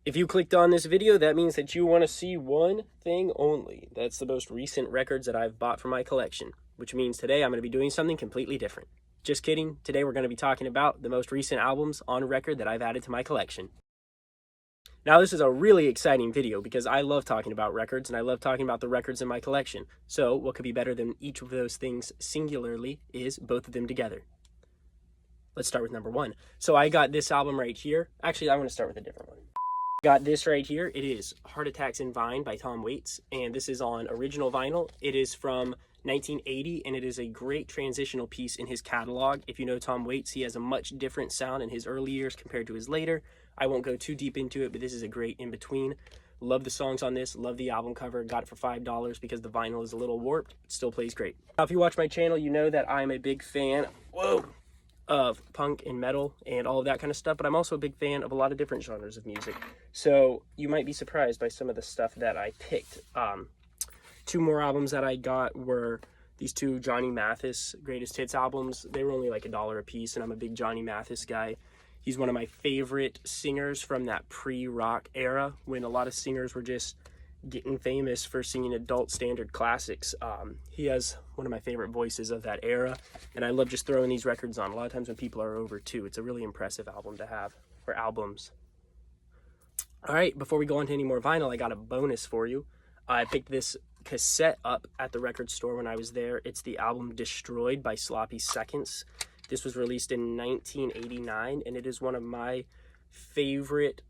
If you clicked on this video, that means that you want to see one thing only. That's the most recent records that I've bought for my collection, which means today I'm going to be doing something completely different. Just kidding. Today we're going to be talking about the most recent albums on record that I've added to my collection. Now this is a really exciting video because I love talking about records and I love talking about the records in my collection. So what could be better than each of those things singularly is both of them together. Let's start with number one. So I got this album right here. Actually, I want to start with a different one. Got this right here. It is Heart Attacks in Vine by Tom Waits, and this is on original vinyl. It is from 1980, and it is a great transitional piece in his catalog. If you know Tom Waits, he has a much different sound in his early years compared to his later. I won't go too deep into it, but this is a great in-between. Love the songs on this, love the album cover. Got it for $5 because the vinyl is a little warped. It still plays great. Now, if you watch my channel, you know that I'm a big fan of punk and metal and all of that kind of stuff, but I'm also a big fan of a lot of different genres of music. So you might be surprised by some of the stuff that I picked. Two more albums that I got were these two Johnny Mathis greatest hits albums. They were only like $1 a piece, and I'm a big Johnny Mathis guy. He's one of my favorite singers from that pre-rock era when a lot of singers were just getting famous for singing adult standard classics. He has one of my favorite voices of that era, and I love just throwing these records on. A lot of times when people are over too, it's a really impressive album to have, or albums. All right, before we go on to any more vinyl, I got a bonus for you. I picked this cassette up at the record store when I was there. It's the album Destroyed by Sloppy Seconds. This was released in 1989, and it is one of my favorite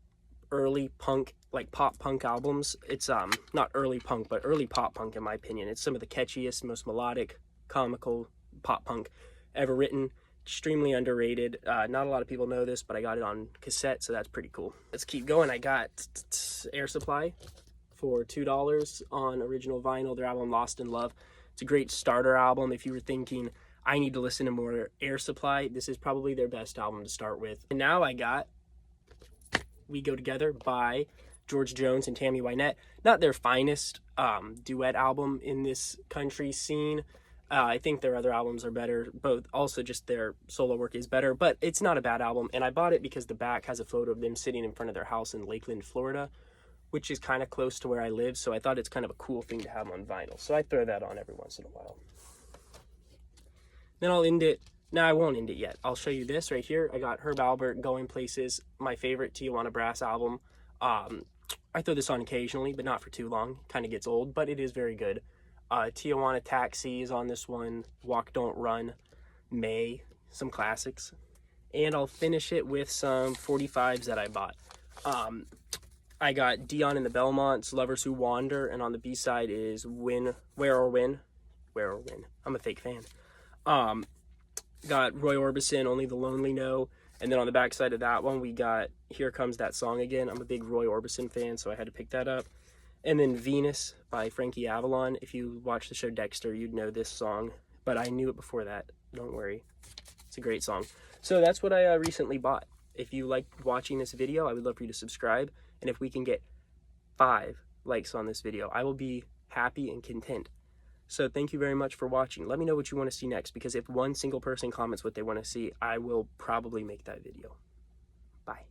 early punk, like pop punk albums. It's not early punk, but early pop punk in my opinion. It's some of the catchiest, most melodic, comical pop punk ever written. Extremely underrated. Not a lot of people know this, but I got it on cassette, so that's pretty cool. Let's keep going. I got Air Supply for $2 on original vinyl, their album Lost in Love. It's a great starter album. If you were thinking, I need to listen to more Air Supply, this is probably their best album to start with. And now I got We Go Together by George Jones and Tammy Wynette. Not their finest duet album in this country scene. I think their other albums are better, both. Also just their solo work is better, but it's not a bad album. And I bought it because the back has a photo of them sitting in front of their house in Lakeland, Florida, which is kind of close to where I live. So I thought it's kind of a cool thing to have on vinyl. So I throw that on every once in a while. Then I'll end it. No, I won't end it yet. I'll show you this right here. I got Herb Alpert, Going Places, my favorite Tijuana Brass album. I throw this on occasionally, but not for too long. Kind of gets old, but it is very good. Tijuana Taxi is on this one. Walk Don't Run, May, some classics. And I'll finish it with some 45s that I bought. I got Dion and the Belmonts, Lovers Who Wander, and on the B-side is Where or Win. I'm a fake fan. Got Roy Orbison, Only the Lonely Know, and then on the back side of that one we got Here Comes That Song Again. I'm a big Roy Orbison fan, so I had to pick that up. And then Venus by Frankie Avalon. If you watch the show Dexter, you'd know this song, but I knew it before that. Don't worry, it's a great song. So that's what I recently bought. If you like watching this video, I would love for you to subscribe, and if we can get 5 likes on this video, I will be happy and content. So thank you very much for watching. Let me know what you want to see next, because if one single person comments what they want to see, I will probably make that video. Bye.